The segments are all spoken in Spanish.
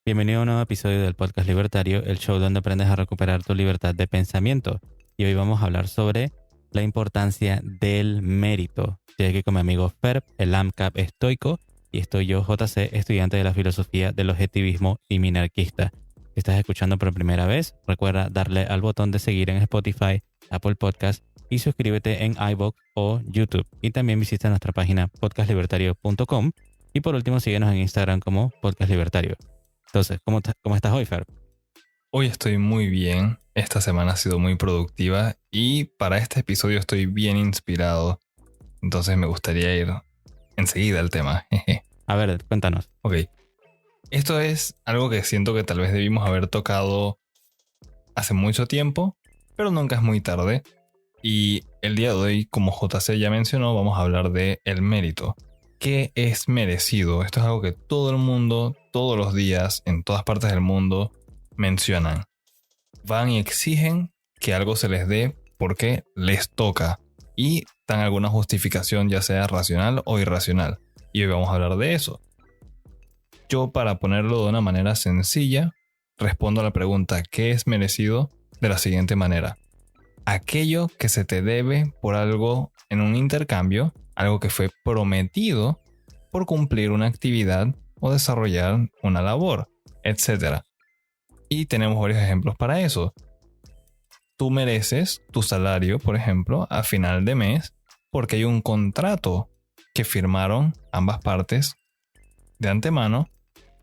Bienvenido a un nuevo episodio del Podcast Libertario, el show donde aprendes a recuperar tu libertad de pensamiento. Y hoy vamos a hablar sobre la importancia del mérito. Estoy aquí con mi amigo Ferb, el AMCAP estoico, y estoy yo, JC, estudiante de la filosofía del objetivismo y minarquista. Si estás escuchando por primera vez, recuerda darle al botón de seguir en Spotify, Apple Podcast y suscríbete en iVoox o YouTube. Y también visita nuestra página podcastlibertario.com y por último síguenos en Instagram como Podcast Libertario. Entonces, ¿cómo estás hoy, Fer? Hoy estoy muy bien, esta semana ha sido muy productiva y para este episodio estoy bien inspirado. Entonces me gustaría ir enseguida al tema. A ver, cuéntanos. Ok, esto es algo que siento que tal vez debimos haber tocado hace mucho tiempo, pero nunca es muy tarde. Y el día de hoy, como JC ya mencionó, vamos a hablar de el mérito. ¿Qué es merecido? Esto es algo que todo el mundo, todos los días, en todas partes del mundo, mencionan. Van y exigen que algo se les dé porque les toca. Y dan alguna justificación, ya sea racional o irracional. Y hoy vamos a hablar de eso. Yo, para ponerlo de una manera sencilla, respondo a la pregunta ¿qué es merecido? De la siguiente manera. Aquello que se te debe por algo en un intercambio, algo que fue prometido por cumplir una actividad o desarrollar una labor, etc. Y tenemos varios ejemplos para eso. Tú mereces tu salario, por ejemplo, a final de mes porque hay un contrato que firmaron ambas partes de antemano,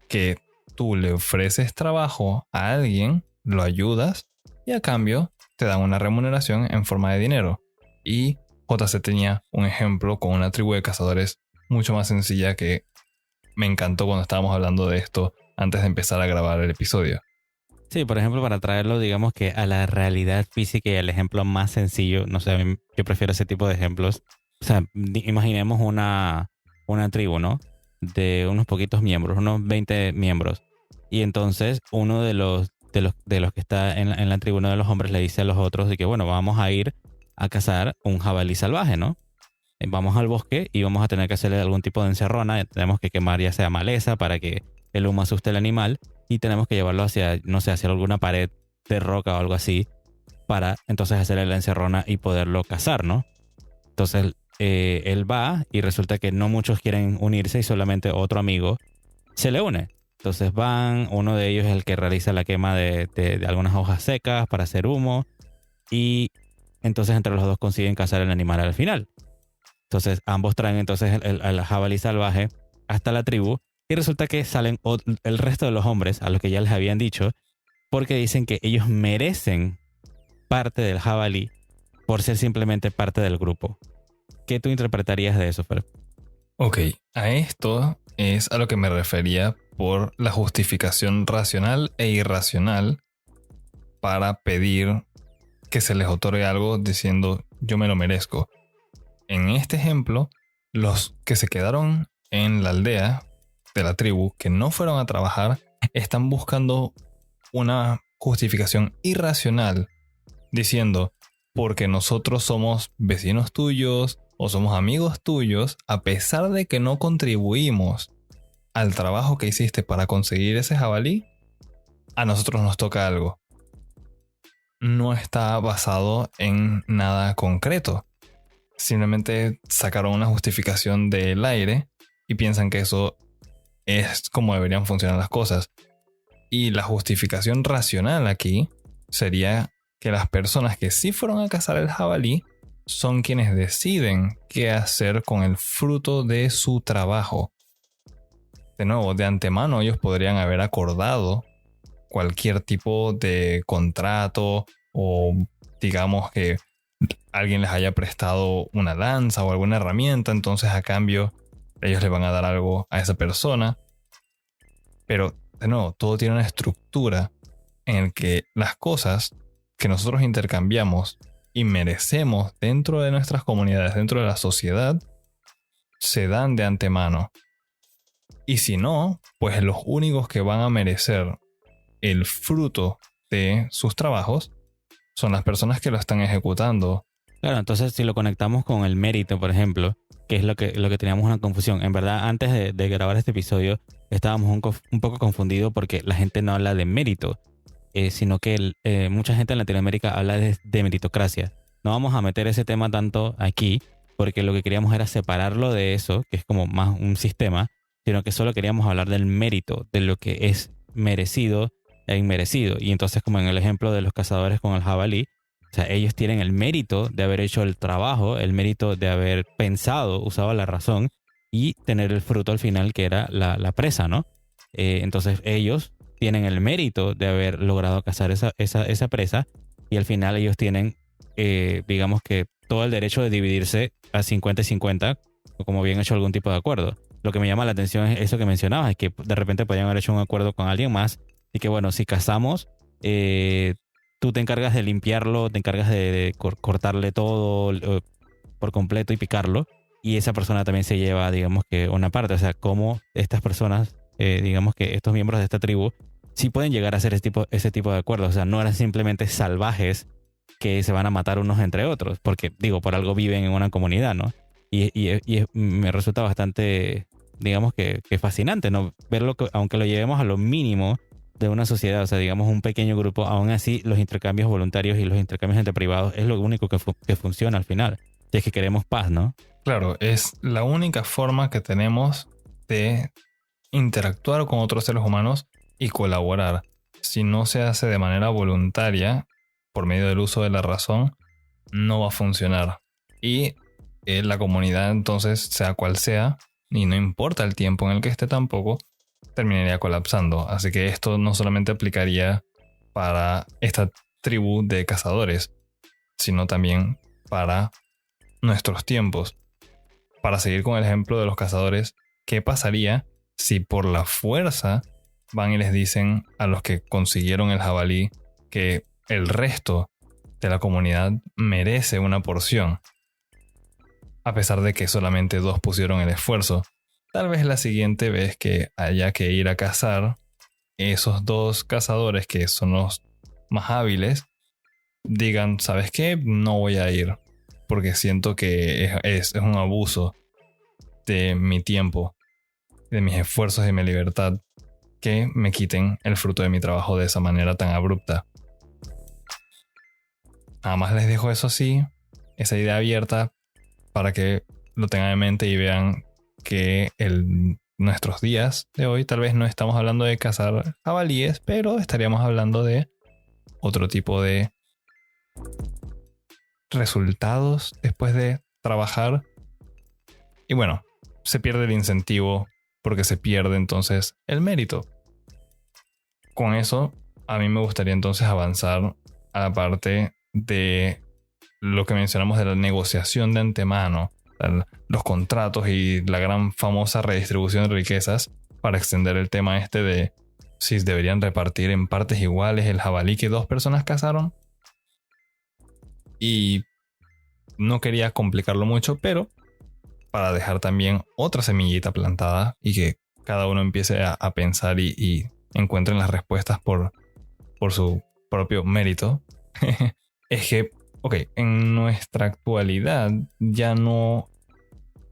que tú le ofreces trabajo a alguien, lo ayudas y a cambio te dan una remuneración en forma de dinero. Y JC tenía un ejemplo con una tribu de cazadores mucho más sencilla que me encantó cuando estábamos hablando de esto antes de empezar a grabar el episodio. Sí, por ejemplo, para traerlo, digamos que a la realidad física y al ejemplo más sencillo, no sé, a mí, yo prefiero ese tipo de ejemplos. O sea, imaginemos una tribu, ¿no? De unos poquitos miembros, unos 20 miembros. Y entonces uno de los que está en la tribu, uno de los hombres le dice a los otros de que, bueno, vamos a ir a cazar un jabalí salvaje, ¿no? Vamos al bosque y vamos a tener que hacerle algún tipo de encerrona. Tenemos que quemar ya sea maleza para que el humo asuste al animal y tenemos que llevarlo hacia, no sé, hacia alguna pared de roca o algo así para entonces hacerle la encerrona y poderlo cazar, ¿no? Entonces él va y resulta que no muchos quieren unirse y solamente otro amigo se le une. Entonces van, uno de ellos es el que realiza la quema de algunas hojas secas para hacer humo y entonces entre los dos consiguen cazar el animal al final. Entonces ambos traen entonces el jabalí salvaje hasta la tribu y resulta que salen el resto de los hombres a los que ya les habían dicho porque dicen que ellos merecen parte del jabalí por ser simplemente parte del grupo. ¿Qué tú interpretarías de eso, Fer? Ok, a esto es a lo que me refería por la justificación racional e irracional para pedir que se les otorgue algo diciendo yo me lo merezco. En este ejemplo, los que se quedaron en la aldea de la tribu, que no fueron a trabajar, están buscando una justificación irracional diciendo porque nosotros somos vecinos tuyos o somos amigos tuyos, a pesar de que no contribuimos al trabajo que hiciste para conseguir ese jabalí, a nosotros nos toca algo. No está basado en nada concreto. Simplemente sacaron una justificación del aire y piensan que eso es como deberían funcionar las cosas. Y la justificación racional aquí sería que las personas que sí fueron a cazar el jabalí son quienes deciden qué hacer con el fruto de su trabajo. De nuevo, de antemano ellos podrían haber acordado cualquier tipo de contrato o digamos que alguien les haya prestado una lanza o alguna herramienta, entonces a cambio ellos le van a dar algo a esa persona. Pero de nuevo, todo tiene una estructura en la que las cosas que nosotros intercambiamos y merecemos dentro de nuestras comunidades, dentro de la sociedad, se dan de antemano. Y si no, pues los únicos que van a merecer el fruto de sus trabajos son las personas que lo están ejecutando Claro, entonces si lo conectamos con el mérito, por ejemplo, que es lo que teníamos una confusión. En verdad, antes de grabar este episodio, estábamos un poco confundidos porque la gente no habla de mérito, sino que mucha gente en Latinoamérica habla de meritocracia. No vamos a meter ese tema tanto aquí, porque lo que queríamos era separarlo de eso, que es como más un sistema, sino que solo queríamos hablar del mérito, de lo que es merecido e inmerecido. Y entonces, como en el ejemplo de los cazadores con el jabalí, o sea, ellos tienen el mérito de haber hecho el trabajo, el mérito de haber pensado, usado la razón y tener el fruto al final que era la presa, ¿no? Entonces ellos tienen el mérito de haber logrado cazar esa presa y al final ellos tienen, digamos que todo el derecho de dividirse a 50 y 50, o como bien hecho algún tipo de acuerdo. Lo que me llama la atención es eso que mencionabas, es que de repente podrían haber hecho un acuerdo con alguien más y que bueno, si cazamos, tú te encargas de limpiarlo, te encargas de cortarle todo por completo y picarlo. Y esa persona también se lleva, digamos que una parte. O sea, como estas personas, digamos que estos miembros de esta tribu, sí pueden llegar a hacer ese tipo de acuerdos. O sea, no eran simplemente salvajes que se van a matar unos entre otros. Porque, digo, por algo viven en una comunidad, ¿no? Me resulta bastante, digamos que fascinante, ¿no? Verlo, aunque lo llevemos a lo mínimo de una sociedad, o sea, digamos un pequeño grupo, aún así los intercambios voluntarios y los intercambios entre privados es lo único que funciona al final. Si es que queremos paz, ¿no? Claro, es la única forma que tenemos de interactuar con otros seres humanos y colaborar. Si no se hace de manera voluntaria, por medio del uso de la razón, no va a funcionar. Y la comunidad, entonces, sea cual sea, y no importa el tiempo en el que esté tampoco, terminaría colapsando. Así que esto no solamente aplicaría para esta tribu de cazadores, sino también para nuestros tiempos. Para seguir con el ejemplo de los cazadores, ¿qué pasaría si por la fuerza van y les dicen a los que consiguieron el jabalí que el resto de la comunidad merece una porción? A pesar de que solamente 2 pusieron el esfuerzo. Tal vez la siguiente vez que haya que ir a cazar, esos 2 cazadores que son los más hábiles digan, ¿sabes qué? No voy a ir porque siento que es un abuso de mi tiempo, de mis esfuerzos y mi libertad, que me quiten el fruto de mi trabajo de esa manera tan abrupta. Nada más les dejo eso así, esa idea abierta, para que lo tengan en mente y vean que nuestros días de hoy tal vez no estamos hablando de cazar jabalíes, pero estaríamos hablando de otro tipo de resultados después de trabajar. Y bueno, se pierde el incentivo porque se pierde entonces el mérito. Con eso, a mí me gustaría entonces avanzar a la parte de lo que mencionamos de la negociación de antemano, los contratos y la gran famosa redistribución de riquezas, para extender el tema este de si deberían repartir en partes iguales el jabalí que 2 personas cazaron. Y no quería complicarlo mucho, pero para dejar también otra semillita plantada y que cada uno empiece a pensar y encuentren las respuestas por su propio mérito, es que, ok, en nuestra actualidad ya no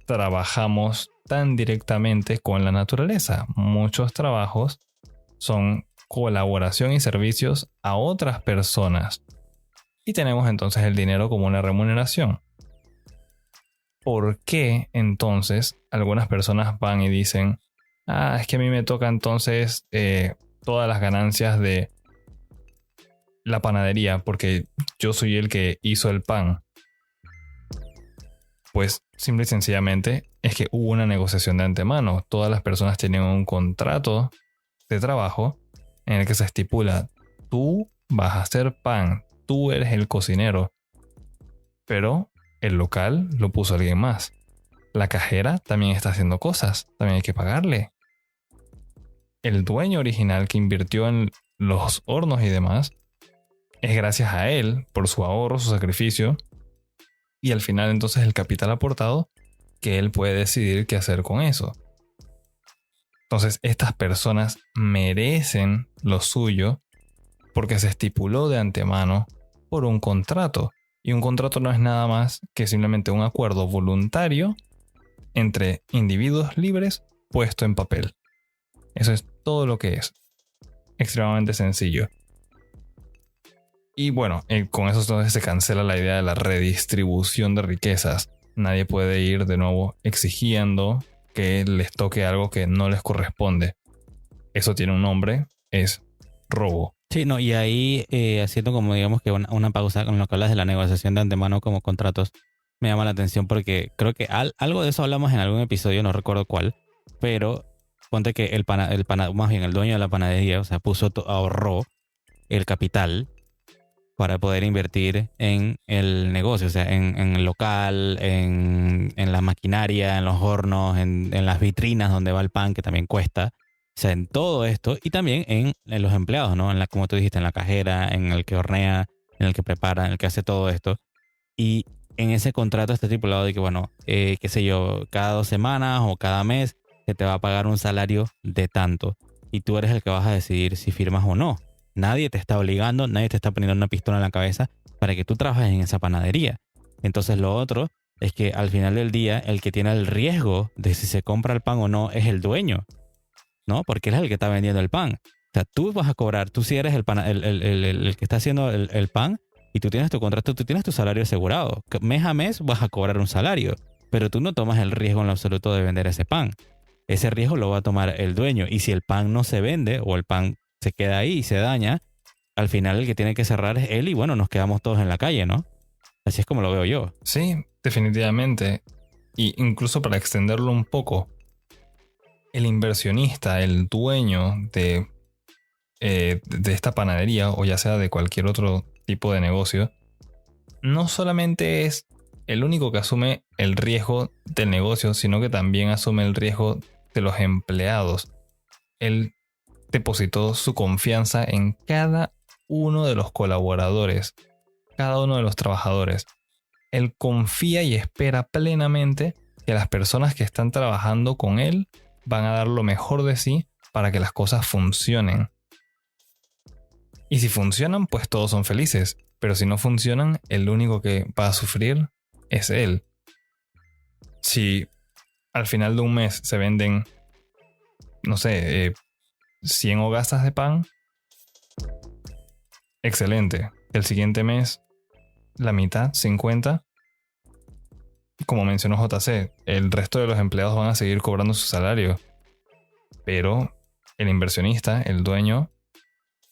trabajamos tan directamente con la naturaleza. Muchos trabajos son colaboración y servicios a otras personas. Y tenemos entonces el dinero como una remuneración. ¿Por qué entonces algunas personas van y dicen, es que a mí me toca entonces todas las ganancias de la panadería porque yo soy el que hizo el pan? Pues simple y sencillamente es que hubo una negociación de antemano. Todas las personas tienen un contrato de trabajo en el que se estipula, tú vas a hacer pan, tú eres el cocinero, pero el local lo puso alguien más. La cajera también está haciendo cosas, también hay que pagarle. El dueño original que invirtió en los hornos y demás, es gracias a él, por su ahorro, su sacrificio, y al final entonces el capital aportado, que él puede decidir qué hacer con eso. Entonces estas personas merecen lo suyo porque se estipuló de antemano por un contrato. Y un contrato no es nada más que simplemente un acuerdo voluntario entre individuos libres puesto en papel. Eso es todo lo que es. Extremadamente sencillo. Y bueno, con eso entonces se cancela la idea de la redistribución de riquezas. Nadie puede ir de nuevo exigiendo que les toque algo que no les corresponde. Eso tiene un nombre, es robo. Sí, no, y ahí haciendo como digamos que una pausa con lo que hablas de la negociación de antemano como contratos, me llama la atención porque creo que algo de eso hablamos en algún episodio, no recuerdo cuál, pero ponte que más bien el dueño de la panadería, o sea, ahorró el capital para poder invertir en el negocio, o sea, en el local, en la maquinaria, en los hornos, en las vitrinas donde va el pan, que también cuesta. O sea, en todo esto y también en los empleados, ¿no? Como tú dijiste, en la cajera, en el que hornea, en el que prepara, en el que hace todo esto. Y en ese contrato está estipulado de que, bueno, qué sé yo, cada 2 semanas o cada mes se te va a pagar un salario de tanto. Y tú eres el que vas a decidir si firmas o no. Nadie te está obligando, nadie te está poniendo una pistola en la cabeza para que tú trabajes en esa panadería. Entonces lo otro es que al final del día el que tiene el riesgo de si se compra el pan o no es el dueño, ¿no? Porque él es el que está vendiendo el pan. O sea, tú vas a cobrar, tú sí eres el que está haciendo el pan y tú tienes tu contrato, tú tienes tu salario asegurado. Mes a mes vas a cobrar un salario, pero tú no tomas el riesgo en lo absoluto de vender ese pan. Ese riesgo lo va a tomar el dueño y si el pan no se vende o el pan se queda ahí y se daña, al final el que tiene que cerrar es él y bueno, nos quedamos todos en la calle, ¿no? Así es como lo veo yo. Sí, definitivamente. Y incluso para extenderlo un poco, el inversionista, el dueño de esta panadería o ya sea de cualquier otro tipo de negocio, no solamente es el único que asume el riesgo del negocio, sino que también asume el riesgo de los empleados. Él depositó su confianza en cada uno de los colaboradores, cada uno de los trabajadores. Él confía y espera plenamente que las personas que están trabajando con él van a dar lo mejor de sí para que las cosas funcionen. Y si funcionan, pues todos son felices. Pero si no funcionan, el único que va a sufrir es él. Si al final de un mes se venden, no sé, 100 hogazas de pan, excelente. El siguiente mes, la mitad, 50. Como mencionó JC, el resto de los empleados van a seguir cobrando su salario. Pero el inversionista, el dueño,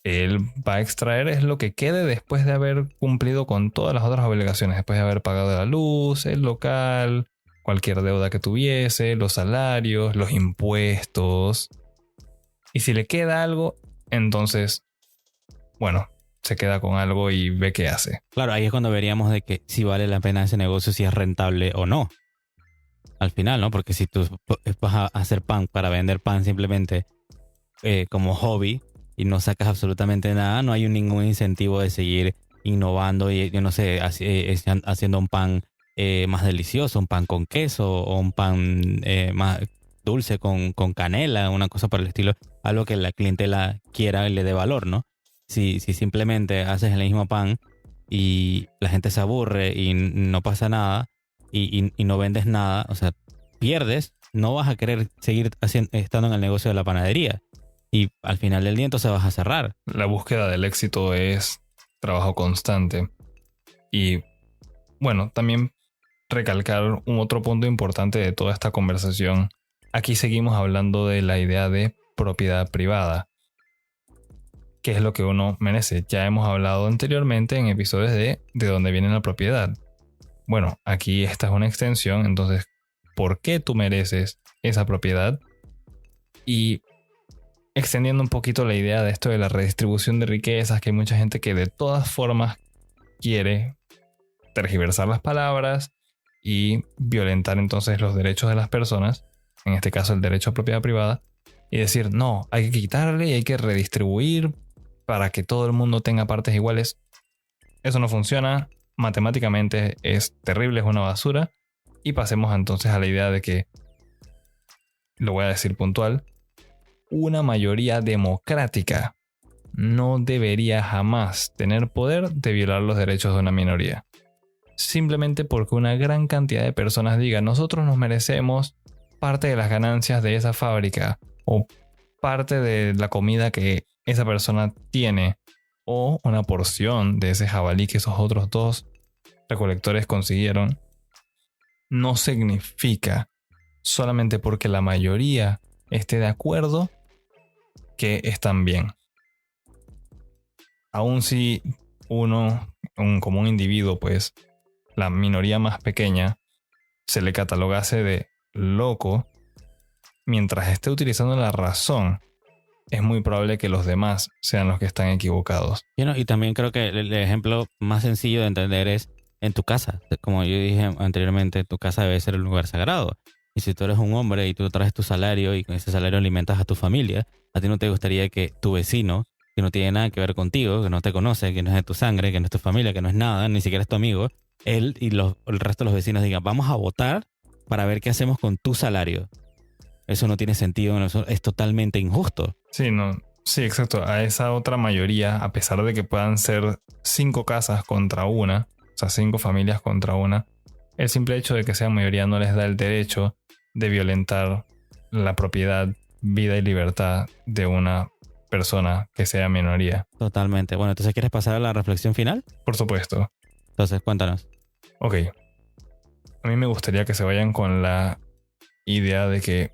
él va a extraer es lo que quede después de haber cumplido con todas las otras obligaciones, después de haber pagado la luz, el local, cualquier deuda que tuviese, los salarios, los impuestos. Y si le queda algo, entonces, bueno, se queda con algo y ve qué hace. Claro, ahí es cuando veríamos de que si vale la pena ese negocio, si es rentable o no. Al final, ¿no? Porque si tú vas a hacer pan para vender pan simplemente como hobby y no sacas absolutamente nada, no hay ningún incentivo de seguir innovando y, yo no sé, haciendo un pan más delicioso, un pan con queso o un pan más dulce con canela, una cosa por el estilo, algo que la clientela quiera y le dé valor, ¿no? Si simplemente haces el mismo pan y la gente se aburre y no pasa nada y no vendes nada, o sea, pierdes, no vas a querer seguir estando en el negocio de la panadería y al final del día entonces vas a cerrar. La búsqueda del éxito es trabajo constante. Y bueno, también recalcar un otro punto importante de toda esta conversación. Aquí seguimos hablando de la idea de propiedad privada. ¿Qué es lo que uno merece? Ya hemos hablado anteriormente en episodios de dónde viene la propiedad. Bueno, aquí esta es una extensión, entonces, ¿por qué tú mereces esa propiedad? Y extendiendo un poquito la idea de esto de la redistribución de riquezas, que hay mucha gente que de todas formas quiere tergiversar las palabras y violentar entonces los derechos de las personas, en este caso el derecho a propiedad privada, y decir, no, hay que quitarle y hay que redistribuir para que todo el mundo tenga partes iguales. Eso no funciona, matemáticamente es terrible, es una basura. Y pasemos entonces a la idea de que, lo voy a decir puntual, una mayoría democrática no debería jamás tener poder de violar los derechos de una minoría. simplemente porque una gran cantidad de personas digan nosotros nos merecemos parte de las ganancias de esa fábrica o parte de la comida que esa persona tiene o una porción de ese jabalí que esos otros 2 recolectores consiguieron, no significa solamente porque la mayoría esté de acuerdo que están bien. Aun si como un individuo, pues la minoría más pequeña se le catalogase de loco, mientras esté utilizando la razón, es muy probable que los demás sean los que están equivocados. Y también creo que el ejemplo más sencillo de entender es en tu casa. Como yo dije anteriormente, tu casa debe ser un lugar sagrado. Y si tú eres un hombre y tú traes tu salario y con ese salario alimentas a tu familia, a ti no te gustaría que tu vecino, que no tiene nada que ver contigo, que no te conoce, que no es de tu sangre, que no es tu familia, que no es nada, ni siquiera es tu amigo, él y el resto de los vecinos digan, vamos a votar para ver qué hacemos con tu salario. Eso no tiene sentido, es totalmente injusto. Sí, exacto. A esa otra mayoría, a pesar de que puedan ser 5 casas contra una, o sea, 5 familias contra una, el simple hecho de que sean mayoría no les da el derecho de violentar la propiedad, vida y libertad de una persona que sea minoría. Totalmente. Bueno, entonces, ¿quieres pasar a la reflexión final? Por supuesto. Entonces, cuéntanos. Ok. A mí me gustaría que se vayan con la idea de que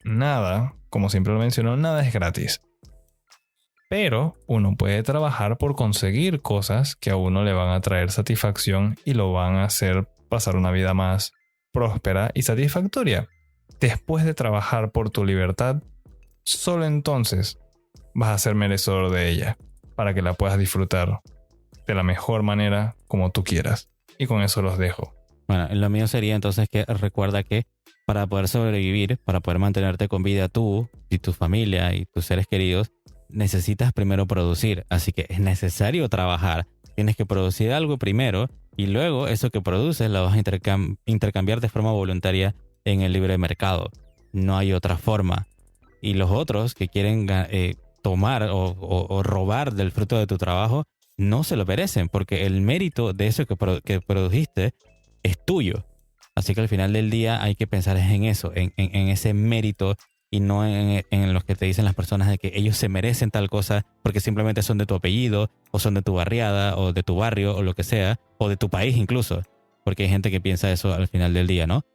nada, como siempre lo menciono, nada es gratis. Pero uno puede trabajar por conseguir cosas que a uno le van a traer satisfacción y lo van a hacer pasar una vida más próspera y satisfactoria. Después de trabajar por tu libertad, solo entonces vas a ser merecedor de ella, para que la puedas disfrutar de la mejor manera como tú quieras. Y con eso los dejo. Bueno, lo mío sería entonces que recuerda que para poder sobrevivir, para poder mantenerte con vida tú y tu familia y tus seres queridos, necesitas primero producir. Así que es necesario trabajar. Tienes que producir algo primero y luego eso que produces lo vas a intercambiar de forma voluntaria en el libre mercado. No hay otra forma. Y los otros que quieren tomar o robar del fruto de tu trabajo no se lo merecen porque el mérito de eso que produjiste es tuyo. Así que al final del día hay que pensar en eso, en ese mérito y no en los que te dicen las personas de que ellos se merecen tal cosa porque simplemente son de tu apellido o son de tu barriada o de tu barrio o lo que sea, o de tu país incluso, porque hay gente que piensa eso al final del día, ¿no?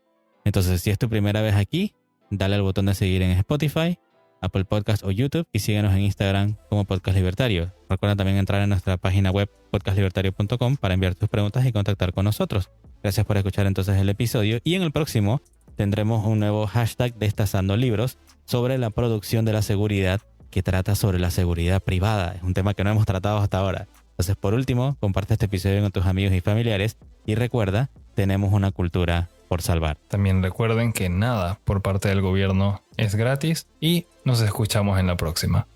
Entonces, si es tu primera vez aquí, dale al botón de seguir en Spotify, Apple Podcast o YouTube y síguenos en Instagram como Podcast Libertario. Recuerda también entrar en nuestra página web podcastlibertario.com para enviar tus preguntas y contactar con nosotros. Gracias por escuchar entonces el episodio y en el próximo tendremos un nuevo hashtag Destazando Libros sobre la producción de la seguridad que trata sobre la seguridad privada. Es un tema que no hemos tratado hasta ahora. Entonces, por último, comparte este episodio con tus amigos y familiares y recuerda, tenemos una cultura por salvar. También recuerden que nada por parte del gobierno es gratis y nos escuchamos en la próxima.